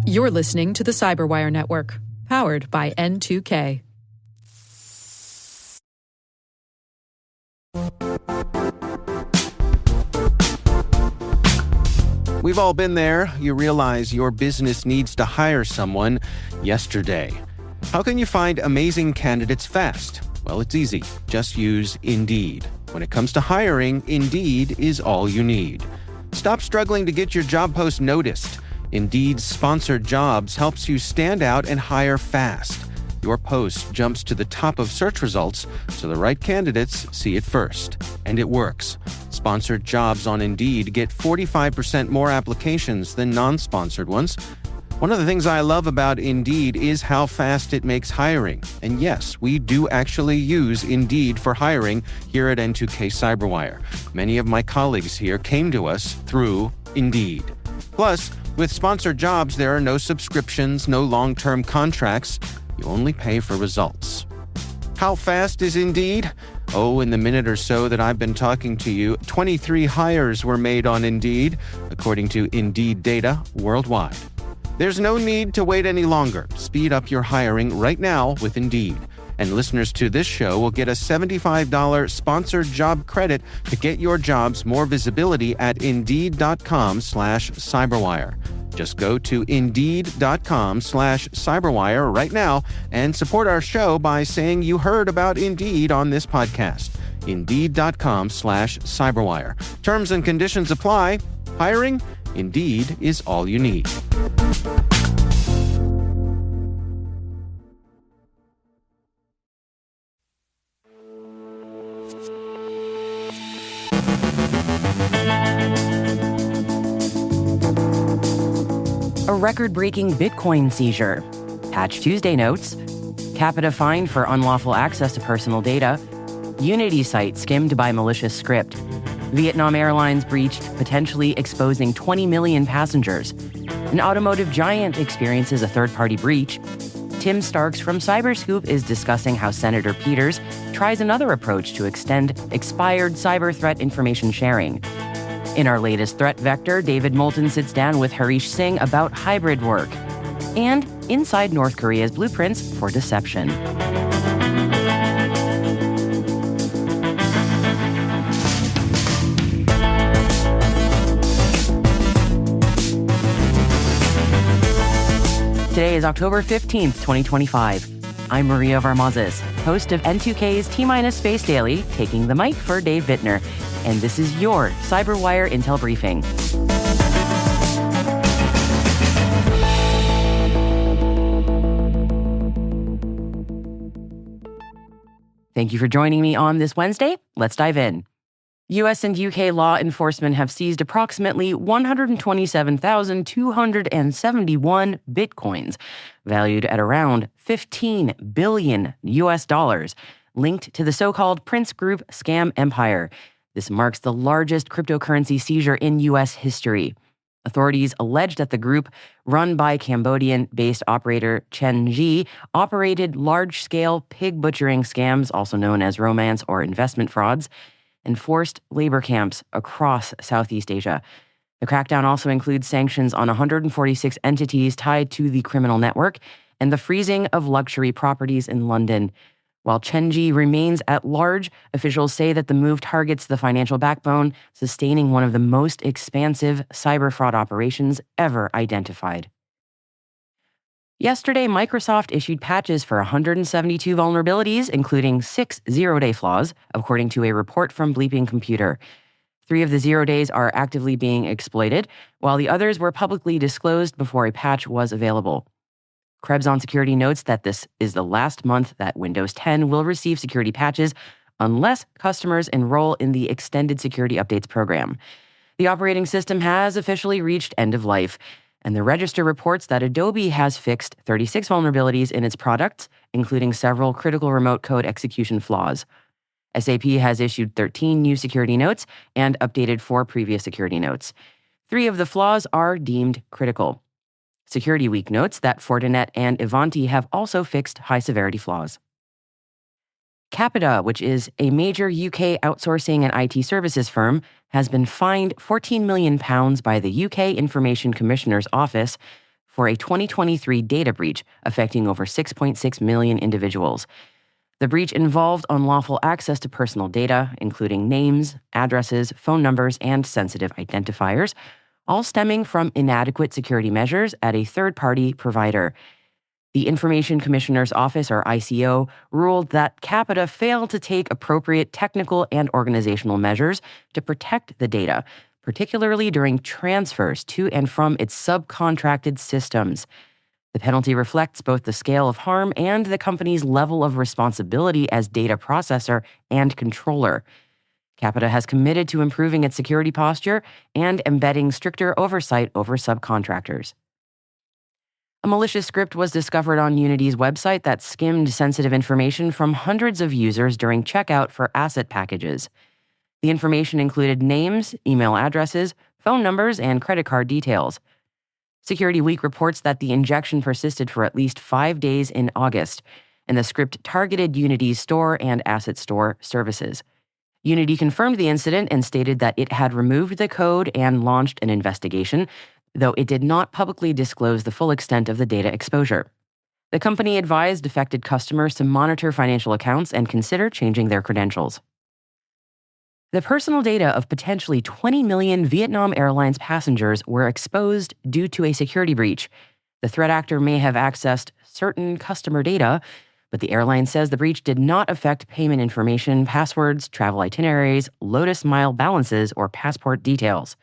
You're listening to the CyberWire Network, powered by N2K. We've all been there. You realize your business needs to hire someone yesterday. How can you find amazing candidates fast? Well, it's easy. Just use Indeed. When it comes to hiring, Indeed is all you need. Stop struggling to get your job post noticed. Indeed's sponsored jobs helps you stand out and hire fast. Your post jumps to the top of search results so the right candidates see it first. And it works. Sponsored jobs on Indeed get 45% more applications than non-sponsored ones. One of the things I love about Indeed is how fast it makes hiring. And yes, we do actually use Indeed for hiring here at N2K CyberWire. Many of my colleagues here came to us through Indeed. Plus, with sponsored jobs, there are no subscriptions, no long-term contracts. You only pay for results. How fast is Indeed? Oh, in the minute or so that I've been talking to you, 23 hires were made on Indeed, according to Indeed data worldwide. There's no need to wait any longer. Speed up your hiring right now with Indeed. And listeners to this show will get a $75 sponsored job credit to get your jobs more visibility at Indeed.com/CyberWire. Just go to Indeed.com/CyberWire right now and support our show by saying you heard about Indeed on this podcast. Indeed.com/CyberWire. Terms and conditions apply. Hiring? Indeed is all you need. A record-breaking Bitcoin seizure. Patch Tuesday notes. Capita fined for unlawful access to personal data. Unity site skimmed by malicious script. Vietnam Airlines breached, potentially exposing 20 million passengers. An automotive giant experiences a third-party breach. Tim Starks from CyberScoop is discussing how Senator Peters tries another approach to extend expired cyber threat information sharing. In our latest threat vector, David Moulton sits down with Harish Singh about hybrid work. And inside North Korea's blueprints for deception. Today is October 15th, 2025. I'm Maria Varmazes, host of N2K's T- Space Daily, taking the mic for Dave Bittner. And this is your CyberWire Intel Briefing. Thank you for joining me on this Wednesday. Let's dive in. U.S. and U.K. law enforcement have seized approximately 127,271 bitcoins, valued at around $15 billion US, linked to the so-called Prince Group scam empire. This marks the largest cryptocurrency seizure in U.S. history. Authorities allege that the group, run by Cambodian-based operator Chen, operated large-scale pig butchering scams, also known as romance or investment frauds, and forced labor camps across Southeast Asia. The crackdown also includes sanctions on 146 entities tied to the criminal network and the freezing of luxury properties in London. While Chen remains at large, officials say that the move targets the financial backbone, sustaining one of the most expansive cyber fraud operations ever identified. Yesterday, Microsoft issued patches for 172 vulnerabilities, including 6 zero-day flaws, according to a report from Bleeping Computer. 3 of the 0 days are actively being exploited, while the others were publicly disclosed before a patch was available. Krebs on Security notes that this is the last month that Windows 10 will receive security patches unless customers enroll in the Extended Security Updates program. The operating system has officially reached end of life, and the Register reports that Adobe has fixed 36 vulnerabilities in its products, including several critical remote code execution flaws. SAP has issued 13 new security notes and updated 4 previous security notes. 3 of the flaws are deemed critical. Security Week notes that Fortinet and Ivanti have also fixed high-severity flaws. Capita, which is a major UK outsourcing and IT services firm, has been fined £14 million by the UK Information Commissioner's Office for a 2023 data breach affecting over 6.6 million individuals. The breach involved unlawful access to personal data, including names, addresses, phone numbers, and sensitive identifiers, all stemming from inadequate security measures at a third-party provider. The Information Commissioner's Office, or ICO, ruled that Capita failed to take appropriate technical and organizational measures to protect the data, particularly during transfers to and from its subcontracted systems. The penalty reflects both the scale of harm and the company's level of responsibility as data processor and controller. Capita has committed to improving its security posture and embedding stricter oversight over subcontractors. A malicious script was discovered on Unity's website that skimmed sensitive information from hundreds of users during checkout for asset packages. The information included names, email addresses, phone numbers, and credit card details. Security Week reports that the injection persisted for at least 5 days in August, and the script targeted Unity's store and asset store services. Unity confirmed the incident and stated that it had removed the code and launched an investigation, though it did not publicly disclose the full extent of the data exposure. The company advised affected customers to monitor financial accounts and consider changing their credentials. The personal data of potentially 20 million Vietnam Airlines passengers were exposed due to a security breach. The threat actor may have accessed certain customer data, but the airline says the breach did not affect payment information, passwords, travel itineraries, Lotus Mile balances, or passport details.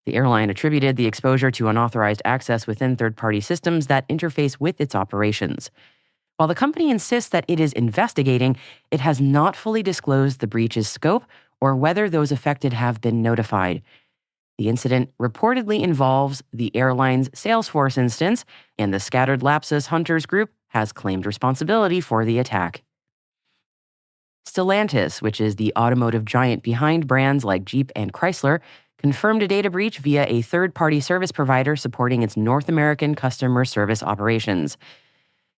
The airline attributed the exposure to unauthorized access within third-party systems that interface with its operations. While the company insists that it is investigating, it has not fully disclosed the breach's scope or whether those affected have been notified. The incident reportedly involves the airline's Salesforce instance, and the Scattered Lapsus Hunters Group has claimed responsibility for the attack. Stellantis, which is the automotive giant behind brands like Jeep and Chrysler, confirmed a data breach via a third-party service provider supporting its North American customer service operations.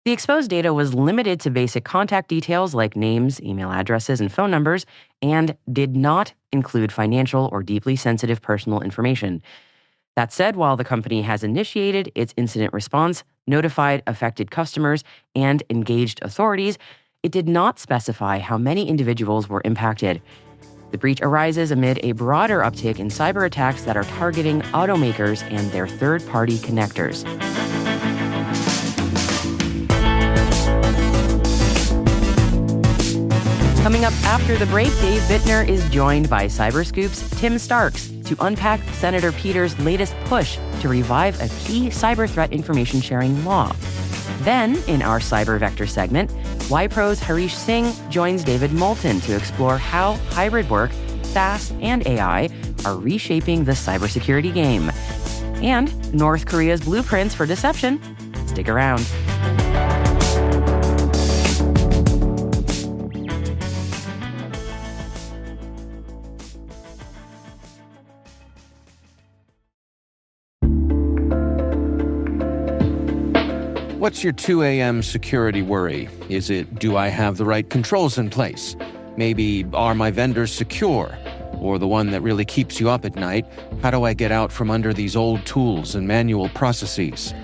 The exposed data was limited to basic contact details like names, email addresses, and phone numbers, and did not include financial or deeply sensitive personal information. That said, while the company has initiated its incident response, notified affected customers, and engaged authorities, it did not specify how many individuals were impacted. The breach arises amid a broader uptick in cyber attacks that are targeting automakers and their third-party connectors. Coming up after the break, Dave Bittner is joined by CyberScoop's Tim Starks to unpack Senator Peter's latest push to revive a key cyber threat information sharing law. Then, in our Cyber Vector segment, YPro's Harish Singh joins David Moulton to explore how hybrid work, SaaS, and AI are reshaping the cybersecurity game. And North Korea's blueprints for deception. Stick around. What's your 2 a.m. security worry? Is it, do I have the right controls in place? Maybe, are my vendors secure? Or the one that really keeps you up at night, how do I get out from under these old tools and manual processes?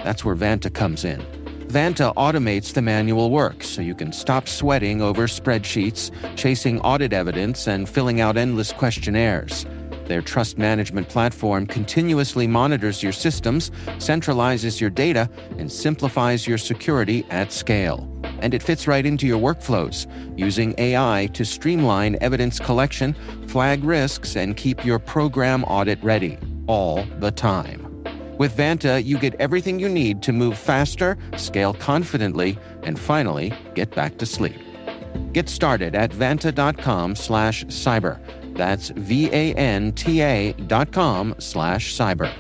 That's where Vanta comes in. Vanta automates the manual work so you can stop sweating over spreadsheets, chasing audit evidence, and filling out endless questionnaires. Their trust management platform continuously monitors your systems, centralizes your data, and simplifies your security at scale. And it fits right into your workflows, using AI to streamline evidence collection, flag risks, and keep your program audit ready, all the time. With Vanta, you get everything you need to move faster, scale confidently, and finally, get back to sleep. Get started at vanta.com/cyber. That's VANTA.com/cyber.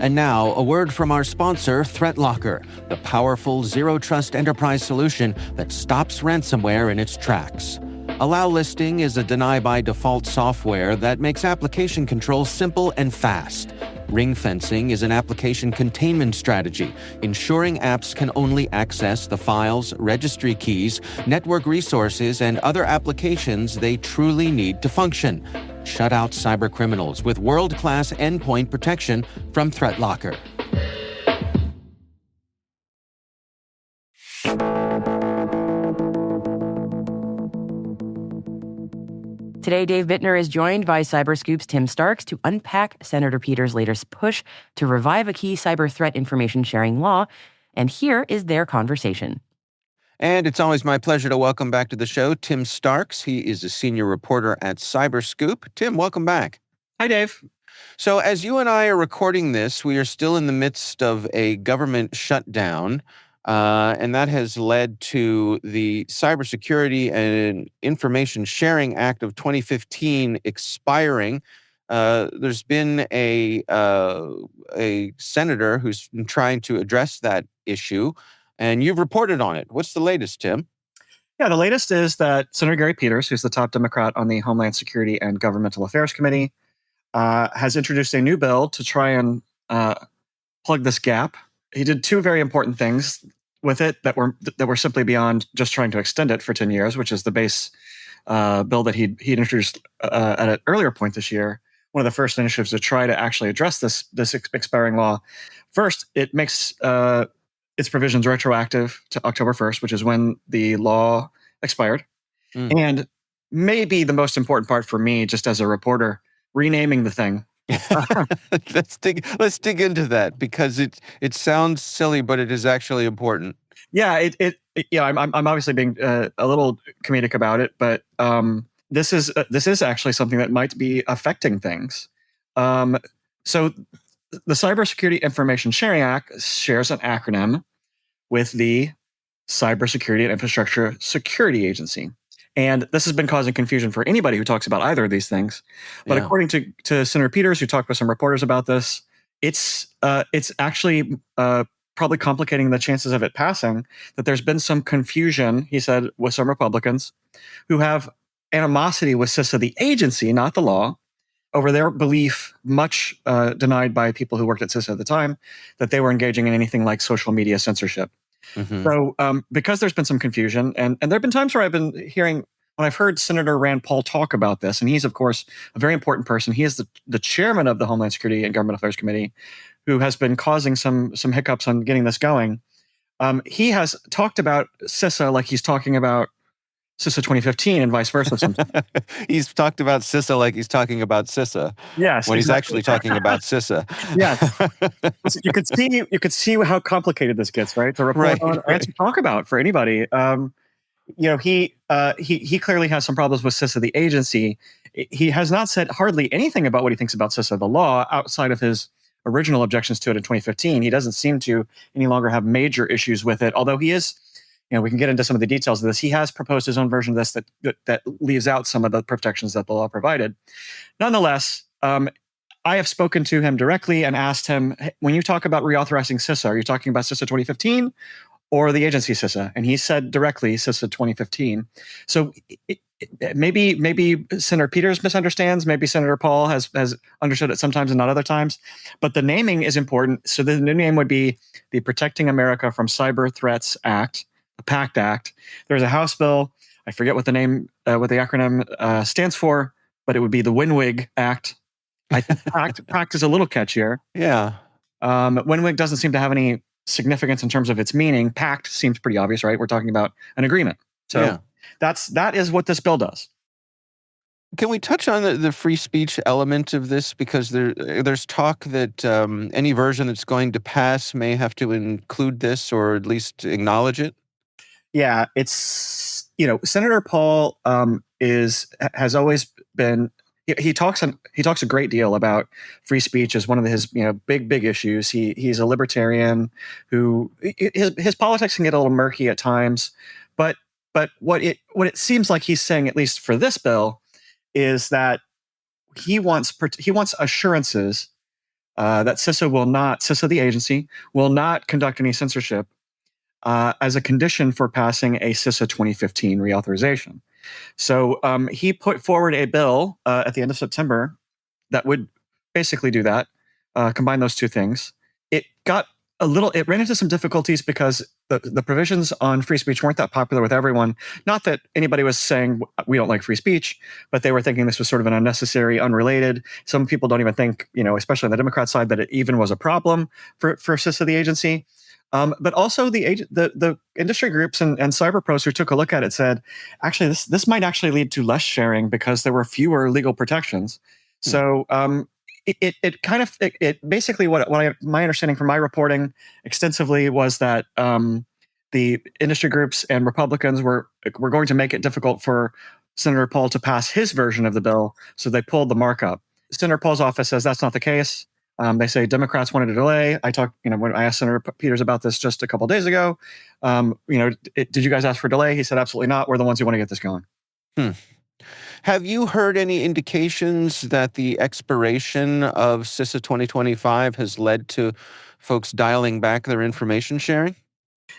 And now, a word from our sponsor, ThreatLocker, the powerful zero-trust enterprise solution that stops ransomware in its tracks. Allow Listing is a deny-by-default software that makes application control simple and fast. Ring fencing is an application containment strategy, ensuring apps can only access the files, registry keys, network resources, and other applications they truly need to function. Shut out cybercriminals with world-class endpoint protection from ThreatLocker. Today, Dave Bittner is joined by CyberScoop's Tim Starks to unpack Senator Peters' latest push to revive a key cyber threat information sharing law. And here is their conversation. And it's always my pleasure to welcome back to the show Tim Starks. He is a senior reporter at CyberScoop. Tim, welcome back. Hi, Dave. So as you and I are recording this, we are still in the midst of a government shutdown. And that has led to the Cybersecurity and Information Sharing Act of 2015 expiring. There's been a senator who's been trying to address that issue, and you've reported on it. What's the latest, Tim? Yeah, the latest is that Senator Gary Peters, who's the top Democrat on the Homeland Security and Governmental Affairs Committee, has introduced a new bill to try and plug this gap. He did two very important things with it that were simply beyond just trying to extend it for 10 years, which is the base bill that he'd introduced at an earlier point this year. One of the first initiatives to try to actually address this expiring law. First, it makes its provisions retroactive to October 1st, which is when the law expired. And maybe the most important part for me, just as a reporter, renaming the thing. Let's dig into that, because it sounds silly, but it is actually important. Yeah, I'm obviously being a little comedic about it, but this is actually something that might be affecting things. So the Cybersecurity Information Sharing Act shares an acronym with the Cybersecurity and Infrastructure Security Agency. And this has been causing confusion for anybody who talks about either of these things. But according to Senator Peters, who talked with some reporters about this, it's actually probably complicating the chances of it passing, that there's been some confusion, he said, with some Republicans who have animosity with CISA, the agency, not the law, over their belief, much denied by people who worked at CISA at the time, that they were engaging in anything like social media censorship. So because there's been some confusion, and there have been times where I've been hearing, when I've heard Senator Rand Paul talk about this, and he's, of course, a very important person. He is the chairman of the Homeland Security and Government Affairs Committee, who has been causing some hiccups on getting this going. He has talked about CISA like he's talking about CISA 2015 and vice versa. He's talked about CISA like he's talking about CISA. Yes, when he's actually talking about CISA. Yes, you could see how complicated this gets, right? To report on and to talk about for anybody. He clearly has some problems with CISA, the agency. He has not said hardly anything about what he thinks about CISA, the law, outside of his original objections to it in 2015. He doesn't seem to any longer have major issues with it, although he is. We can get into some of the details of this. He has proposed his own version of this that leaves out some of the protections that the law provided. Nonetheless, I have spoken to him directly and asked him, when you talk about reauthorizing CISA, are you talking about CISA 2015 or the agency CISA? And he said directly CISA 2015. So maybe Senator Peters misunderstands. Maybe Senator Paul has understood it sometimes and not other times. But the naming is important. So the new name would be the Protecting America from Cyber Threats Act, the PACT Act. There's a House bill. I forget what the name, what the acronym stands for, but it would be the WNWIG Act. I think PACT is a little catchier. Yeah. WNWIG doesn't seem to have any significance in terms of its meaning. PACT seems pretty obvious, right? We're talking about an agreement. So that is what this bill does. Can we touch on the free speech element of this? Because there's talk that any version that's going to pass may have to include this, or at least acknowledge it. Yeah, it's, Senator Paul has always been, he talks a great deal about free speech as one of his big issues. He's a libertarian who his politics can get a little murky at times, but what it seems like he's saying, at least for this bill, is that he wants assurances that CISA the agency will not conduct any censorship as a condition for passing a CISA 2015 reauthorization. So he put forward a bill at the end of September that would basically do that. combine those two things. It ran into some difficulties because the provisions on free speech weren't that popular with everyone. Not that anybody was saying we don't like free speech, but they were thinking this was sort of an unnecessary, unrelated. Some people don't even think, especially on the Democrat side, that it even was a problem for CISA, the agency. But also the industry groups and cyber pros who took a look at it said, actually, this might actually lead to less sharing because there were fewer legal protections. So it basically my understanding from my reporting extensively was that the industry groups and Republicans were going to make it difficult for Senator Paul to pass his version of the bill, so they pulled the markup. Senator Paul's office says that's not the case. They say Democrats wanted a delay. When I asked Senator Peters about this just a couple of days ago, did you guys ask for a delay? He said absolutely not. We're the ones who want to get this going. Have you heard any indications that the expiration of CISA 2025 has led to folks dialing back their information sharing?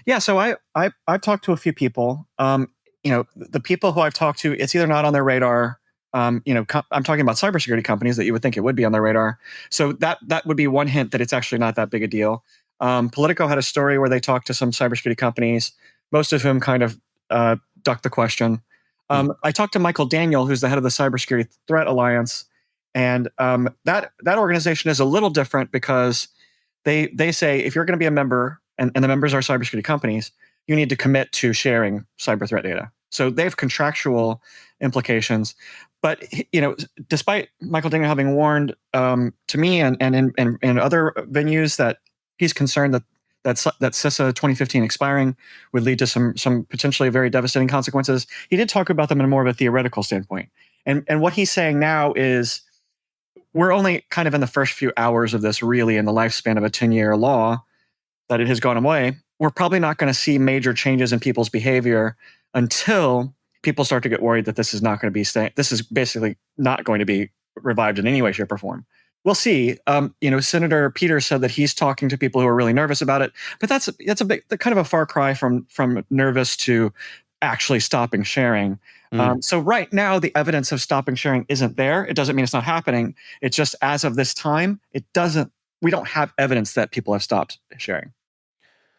Yeah, so I've talked to a few people. The people who I've talked to, it's either not on their radar. I'm talking about cybersecurity companies that you would think it would be on their radar. So that would be one hint that it's actually not that big a deal. Politico had a story where they talked to some cybersecurity companies, most of whom kind of ducked the question. I talked to Michael Daniel, who's the head of the Cybersecurity Threat Alliance, and that organization is a little different because they say if you're going to be a member, and the members are cybersecurity companies, you need to commit to sharing cyber threat data. So they have contractual implications. But despite Michael Daniel having warned to me and in other venues that he's concerned that CISA 2015 expiring would lead to some potentially very devastating consequences, he did talk about them in more of a theoretical standpoint. And what he's saying now is we're only kind of in the first few hours of this, really, in the lifespan of a 10-year law, that it has gone away. We're probably not going to see major changes in people's behavior until people start to get worried that this is not going to be this is basically not going to be revived in any way, shape, or form. We'll see. Senator Peters said that he's talking to people who are really nervous about it, but that's a big, kind of a far cry from nervous to actually stopping sharing. So right now, the evidence of stopping sharing isn't there. It doesn't mean it's not happening. It's just as of this time, we don't have evidence that people have stopped sharing.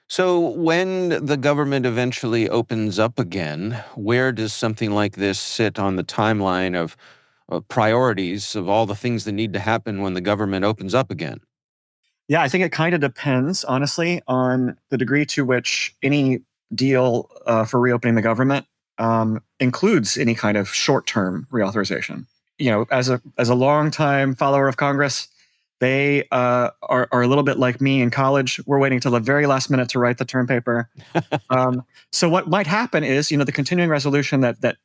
So when the government eventually opens up again, where does something like this sit on the timeline of priorities of all the things that need to happen when the government opens up again? Yeah, I think it kind of depends, honestly, on the degree to which any deal for reopening the government includes any kind of short-term reauthorization. As a longtime follower of Congress, they are a little bit like me in college. We're waiting till the very last minute to write the term paper. So what might happen is, the continuing resolution that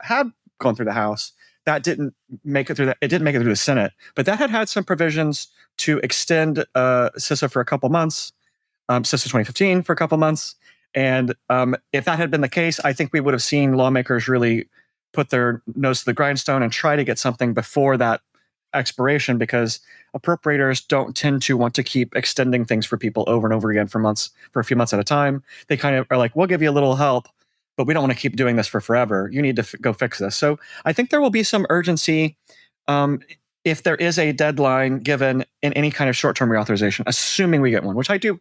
had gone through the House, that didn't make it through. It didn't make it through the Senate, but that had some provisions to extend CISA for a couple months, CISA 2015 for a couple months. And if that had been the case, I think we would have seen lawmakers really put their nose to the grindstone and try to get something before that expiration, because appropriators don't tend to want to keep extending things for people over and over again for a few months at a time. They kind of are like, we'll give you a little help, but we don't want to keep doing this for forever. You need to go fix this. So I think there will be some urgency if there is a deadline given in any kind of short-term reauthorization, assuming we get one, which I do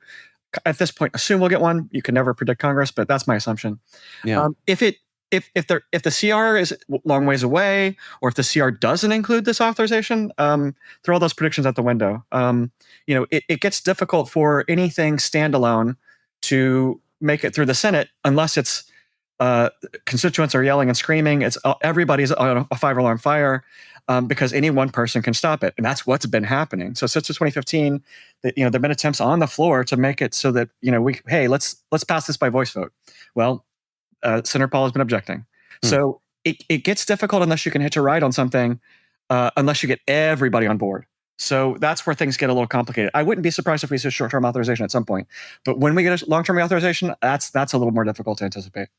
at this point assume we'll get one. You can never predict Congress, but that's my assumption. Yeah. If the CR is a long ways away, or if the CR doesn't include this authorization, throw all those predictions out the window. It gets difficult for anything standalone to make it through the Senate unless it's constituents are yelling and screaming. It's everybody's on a five-alarm fire because any one person can stop it, and that's what's been happening. So since 2015, there've been attempts on the floor to make it so that let's pass this by voice vote. Well, Senator Paul has been objecting. So it gets difficult unless you can hitch a ride on something, unless you get everybody on board. So that's where things get a little complicated. I wouldn't be surprised if we see short-term authorization at some point. But when we get a long-term reauthorization, that's a little more difficult to anticipate.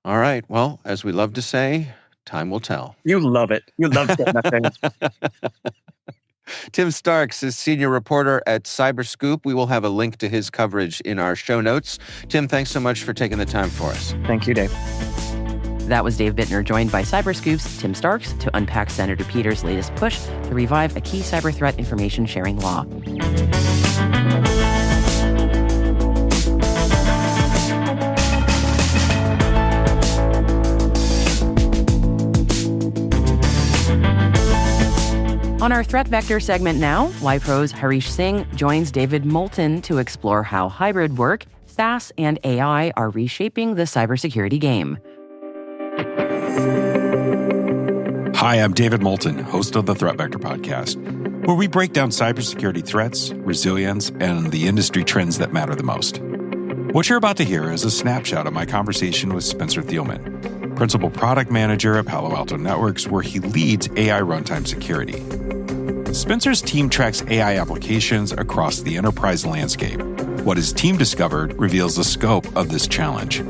All right. Well, as we love to say, time will tell. You love it. You love getting that thing. Tim Starks is senior reporter at CyberScoop. We will have a link to his coverage in our show notes. Tim, thanks so much for taking the time for us. Thank you, Dave. That was Dave Bittner, joined by CyberScoop's Tim Starks to unpack Senator Peter's latest push to revive a key cyber threat information sharing law. On our Threat Vector segment now, YPro's Harish Singh joins David Moulton to explore how hybrid work, SaaS, and AI are reshaping the cybersecurity game. Hi, I'm David Moulton, host of the Threat Vector podcast, where we break down cybersecurity threats, resilience, and the industry trends that matter the most. What you're about to hear is a snapshot of my conversation with Spencer Thielman, Principal Product Manager at Palo Alto Networks, where he leads AI runtime security. Spencer's team tracks AI applications across the enterprise landscape. What his team discovered reveals the scope of this challenge.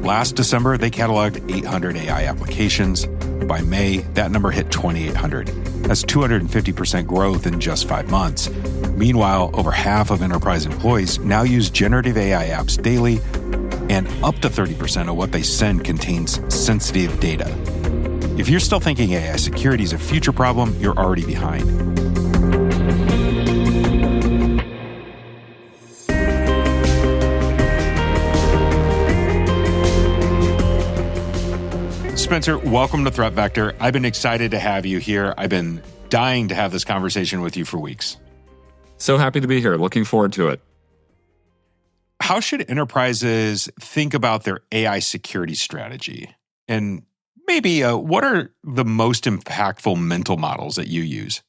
Last December, they cataloged 800 AI applications. By May, that number hit 2,800. That's 250% growth in just 5 months. Meanwhile, over half of enterprise employees now use generative AI apps daily, and up to 30% of what they send contains sensitive data. If you're still thinking AI security is a future problem, you're already behind. Spencer, welcome to Threat Vector. I've been excited to have you here. I've been dying to have this conversation with you for weeks. So happy to be here. Looking forward to it. How should enterprises think about their AI security strategy? And maybe what are the most impactful mental models that you use?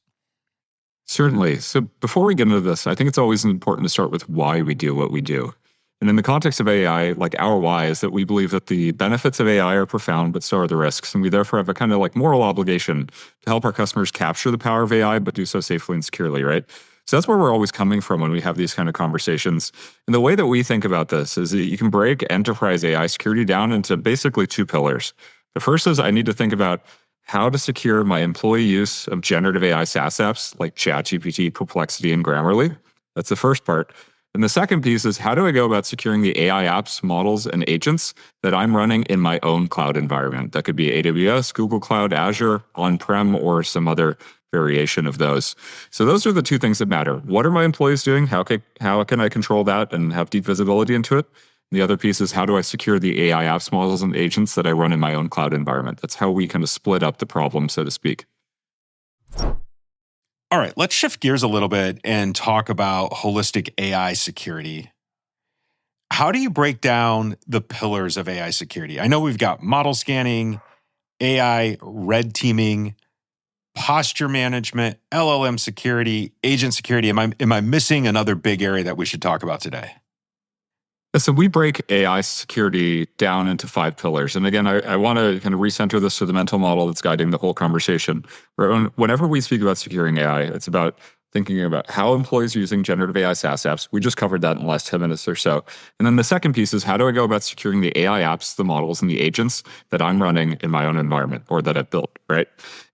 Certainly. So before we get into this, I think it's always important to start with why we do what we do. And in the context of AI, like our why is that we believe that the benefits of AI are profound, but so are the risks. And we therefore have a kind of like moral obligation to help our customers capture the power of AI, but do so safely and securely, right? So that's where we're always coming from when we have these kind of conversations. And the way that we think about this is that you can break enterprise AI security down into basically 2 pillars. The first is I need to think about how to secure my employee use of generative AI SaaS apps like ChatGPT, Perplexity, and Grammarly. That's the first part. And the second piece is how do I go about securing the AI apps, models, and agents that I'm running in my own cloud environment? That could be AWS, Google Cloud, Azure, on-prem, or some other variation of those. So those are the 2 things that matter. What are my employees doing? How can I control that and have deep visibility into it? The other piece is how do I secure the AI apps, models, and agents that I run in my own cloud environment? That's how we kind of split up the problem, so to speak. All right, let's shift gears a little bit and talk about holistic AI security. How do you break down the pillars of AI security? I know we've got model scanning, AI red teaming, posture management, LLM security, agent security. Am I missing another big area that we should talk about today? So we break AI security down into 5 pillars. And again, I want to kind of recenter this to the mental model that's guiding the whole conversation. Whenever we speak about securing AI, it's about thinking about how employees are using generative AI SaaS apps. We just covered that in the last 10 minutes or so. And then the second piece is how do I go about securing the AI apps, the models, and the agents that I'm running in my own environment or that I've built, right?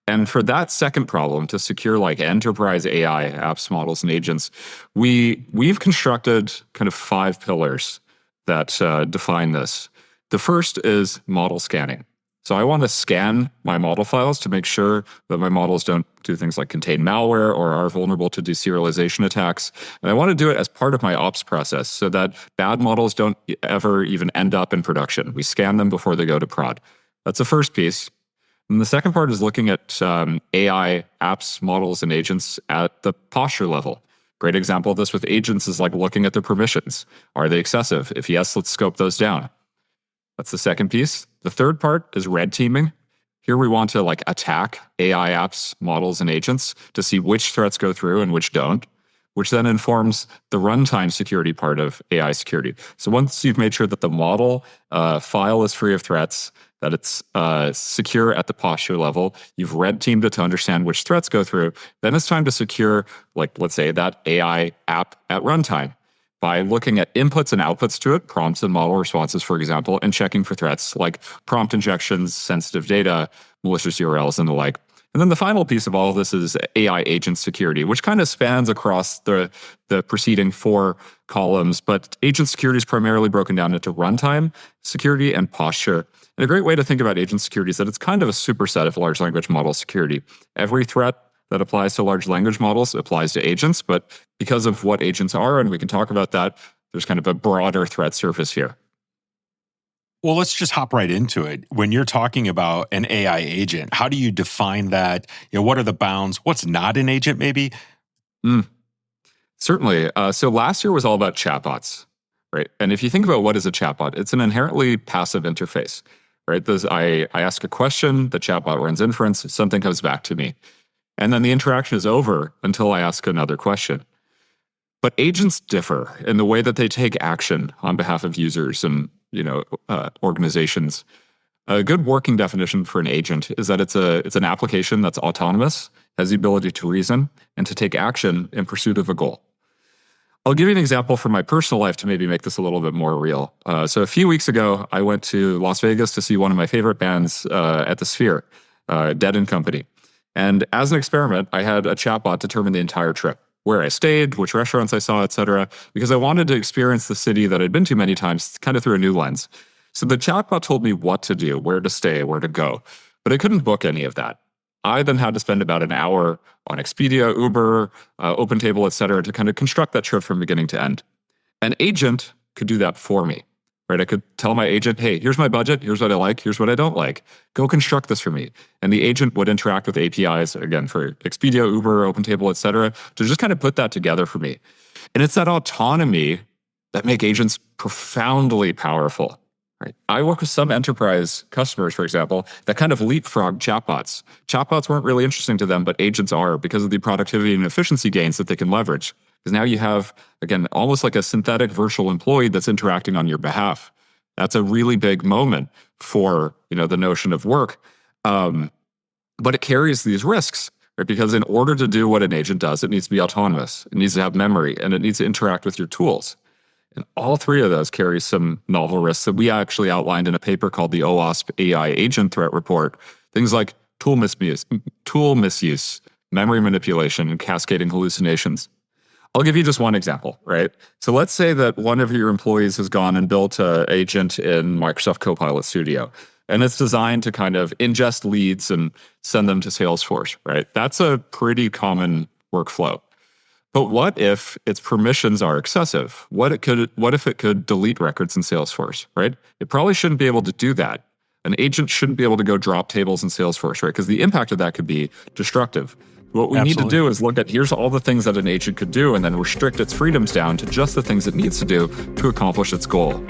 And for that second problem, to secure like enterprise AI apps, models, and agents, we've constructed kind of 5 pillars that define this. The first is model scanning. So I want to scan my model files to make sure that my models don't do things like contain malware or are vulnerable to deserialization attacks. And I want to do it as part of my ops process so that bad models don't ever even end up in production. We scan them before they go to prod. That's the first piece. And the second part is looking at AI apps, models, and agents at the posture level. Great example of this with agents is like looking at the permissions. Are they excessive? If yes, let's scope those down. That's the second piece. The third part is red teaming. Here we want to like attack AI apps, models, and agents to see which threats go through and which don't, which then informs the runtime security part of AI security. So once you've made sure that the model file is free of threats, that it's secure at the posture level, you've red teamed it to understand which threats go through, then it's time to secure, like, let's say, that AI app at runtime by looking at inputs and outputs to it, prompts and model responses, for example, and checking for threats like prompt injections, sensitive data, malicious URLs, and the like. And then the final piece of all of this is AI agent security, which kind of spans across the preceding 4 columns. But agent security is primarily broken down into runtime security and posture. And a great way to think about agent security is that it's kind of a superset of large language model security. Every threat that applies to large language models applies to agents, but because of what agents are, and we can talk about that, there's kind of a broader threat surface here. Well, let's just hop right into it. When you're talking about an AI agent, how do you define that? What are the bounds? What's not an agent, maybe? Certainly. So last year was all about chatbots, right? And if you think about what is a chatbot, it's an inherently passive interface, right? I ask a question, the chatbot runs inference, something comes back to me. And then the interaction is over until I ask another question. But agents differ in the way that they take action on behalf of users and organizations. A good working definition for an agent is that it's an application that's autonomous, has the ability to reason, and to take action in pursuit of a goal. I'll give you an example from my personal life to maybe make this a little bit more real. So a few weeks ago, I went to Las Vegas to see one of my favorite bands at the Sphere, Dead & Company. And as an experiment, I had a chatbot determine the entire trip, where I stayed, which restaurants I saw, etc., because I wanted to experience the city that I'd been to many times kind of through a new lens. So the chatbot told me what to do, where to stay, where to go, but I couldn't book any of that. I then had to spend about an hour on Expedia, Uber, OpenTable, etc., to kind of construct that trip from beginning to end. An agent could do that for me. Right? I could tell my agent, hey, here's my budget, here's what I like, here's what I don't like. Go construct this for me. And the agent would interact with APIs, again, for Expedia, Uber, OpenTable, et cetera, to just kind of put that together for me. And it's that autonomy that make agents profoundly powerful. Right? I work with some enterprise customers, for example, that kind of leapfrog chatbots. Chatbots weren't really interesting to them, but agents are because of the productivity and efficiency gains that they can leverage. Because now you have, again, almost like a synthetic virtual employee that's interacting on your behalf. That's a really big moment for the notion of work. But it carries these risks, right? Because in order to do what an agent does, it needs to be autonomous. It needs to have memory, and it needs to interact with your tools. And all 3 of those carry some novel risks that we actually outlined in a paper called the OWASP AI Agent Threat Report. Things like tool misuse, memory manipulation, and cascading hallucinations. I'll give you just one example, right? So let's say that one of your employees has gone and built an agent in Microsoft Copilot Studio, and it's designed to kind of ingest leads and send them to Salesforce, right? That's a pretty common workflow. But what if its permissions are excessive? What if it could delete records in Salesforce, right? It probably shouldn't be able to do that. An agent shouldn't be able to go drop tables in Salesforce, right? Because the impact of that could be destructive. What we need to do is look at here's all the things that an agent could do and then restrict its freedoms down to just the things it needs to do to accomplish its goal.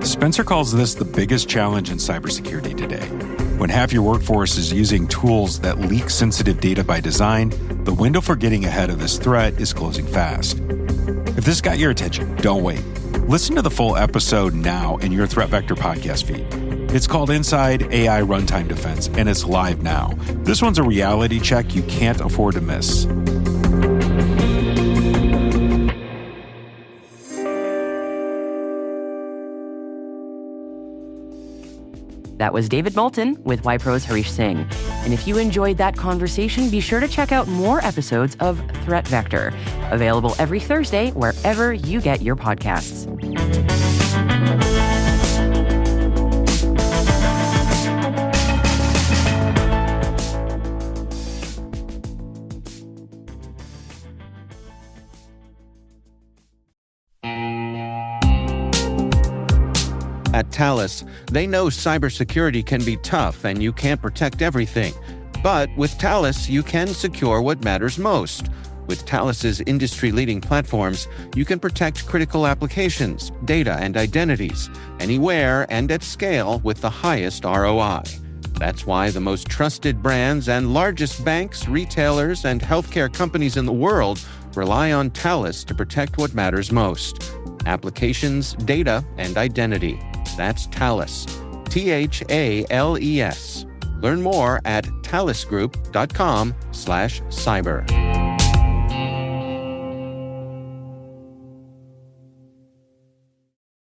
Spencer calls this the biggest challenge in cybersecurity today. When half your workforce is using tools that leak sensitive data by design, the window for getting ahead of this threat is closing fast. If this got your attention, don't wait. Listen to the full episode now in your Threat Vector podcast feed. It's called Inside AI Runtime Defense, and it's live now. This one's a reality check you can't afford to miss. That was David Moulton with YPro's Harish Singh. And if you enjoyed that conversation, be sure to check out more episodes of Threat Vector, available every Thursday wherever you get your podcasts. At Thales, they know cybersecurity can be tough and you can't protect everything. But with Thales, you can secure what matters most. With Thales's industry-leading platforms, you can protect critical applications, data, and identities, anywhere and at scale with the highest ROI. That's why the most trusted brands and largest banks, retailers, and healthcare companies in the world rely on Thales to protect what matters most: applications, data, and identity. That's Thales. THALES. Learn more at thalesgroup.com/cyber.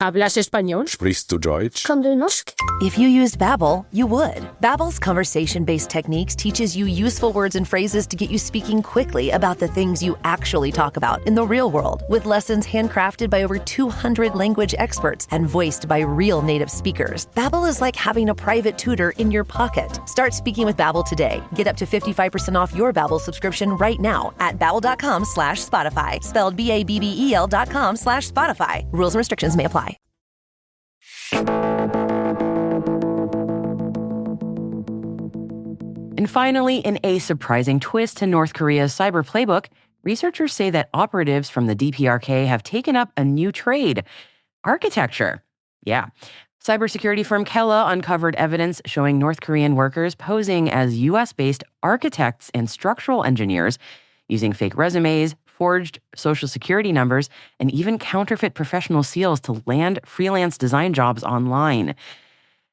¿Hablas español? Sprichst du Deutsch? Kan du norsk? If you used Babbel, you would. Babbel's conversation-based techniques teaches you useful words and phrases to get you speaking quickly about the things you actually talk about in the real world, with lessons handcrafted by over 200 language experts and voiced by real native speakers. Babbel is like having a private tutor in your pocket. Start speaking with Babbel today. Get up to 55% off your Babbel subscription right now at babbel.com/Spotify. Spelled BABBEL.com/Spotify. Rules and restrictions may apply. And finally, in a surprising twist to North Korea's cyber playbook, researchers say that operatives from the DPRK have taken up a new trade: architecture. Yeah. Cybersecurity firm Kela uncovered evidence showing North Korean workers posing as US-based architects and structural engineers, using fake resumes, forged social security numbers, and even counterfeit professional seals to land freelance design jobs online.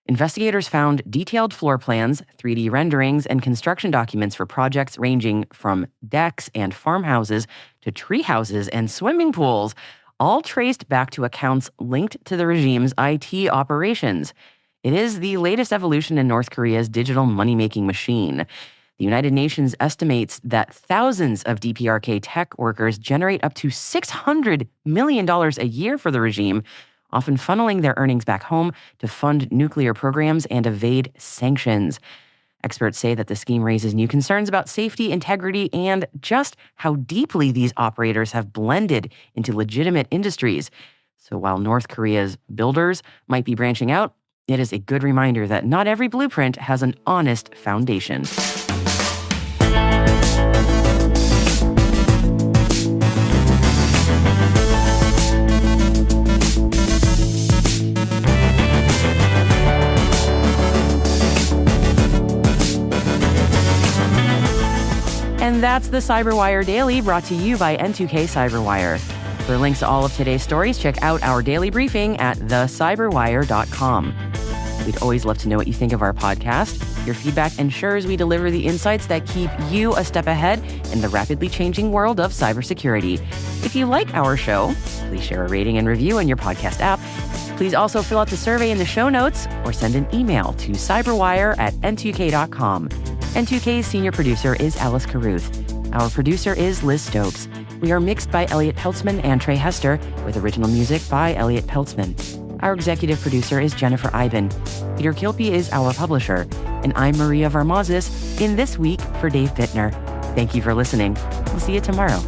Investigators found detailed floor plans, 3D renderings, and construction documents for projects ranging from decks and farmhouses to tree houses and swimming pools, all traced back to accounts linked to the regime's IT operations. It is the latest evolution in North Korea's digital money-making machine. The United Nations estimates that thousands of DPRK tech workers generate up to $600 million a year for the regime, often funneling their earnings back home to fund nuclear programs and evade sanctions. Experts say that the scheme raises new concerns about safety, integrity, and just how deeply these operators have blended into legitimate industries. So while North Korea's builders might be branching out, it is a good reminder that not every blueprint has an honest foundation. And that's the CyberWire Daily, brought to you by N2K CyberWire. For links to all of today's stories, check out our daily briefing at thecyberwire.com. We'd always love to know what you think of our podcast. Your feedback ensures we deliver the insights that keep you a step ahead in the rapidly changing world of cybersecurity. If you like our show, please share a rating and review in your podcast app. Please also fill out the survey in the show notes or send an email to cyberwire@n2k.com. N2K's senior producer is Alice Carruth. Our producer is Liz Stokes. We are mixed by Elliot Peltzman and Trey Hester, with original music by Elliot Peltzman. Our executive producer is Jennifer Iben. Peter Kilpie is our publisher. And I'm Maria Varmazis, in This Week for Dave Bittner. Thank you for listening. We'll see you tomorrow.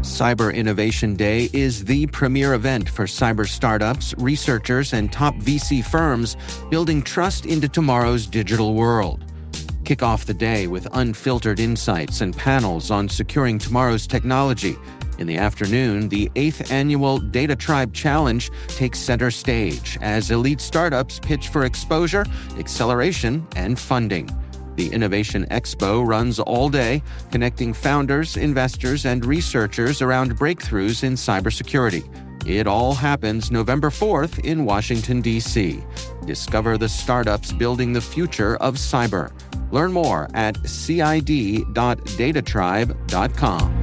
Cyber Innovation Day is the premier event for cyber startups, researchers, and top VC firms building trust into tomorrow's digital world. Kick off the day with unfiltered insights and panels on securing tomorrow's technology. In the afternoon, the 8th annual Data Tribe Challenge takes center stage as elite startups pitch for exposure, acceleration, and funding. The Innovation Expo runs all day, connecting founders, investors, and researchers around breakthroughs in cybersecurity. It all happens November 4th in Washington, D.C. Discover the startups building the future of cyber. Learn more at cid.datatribe.com.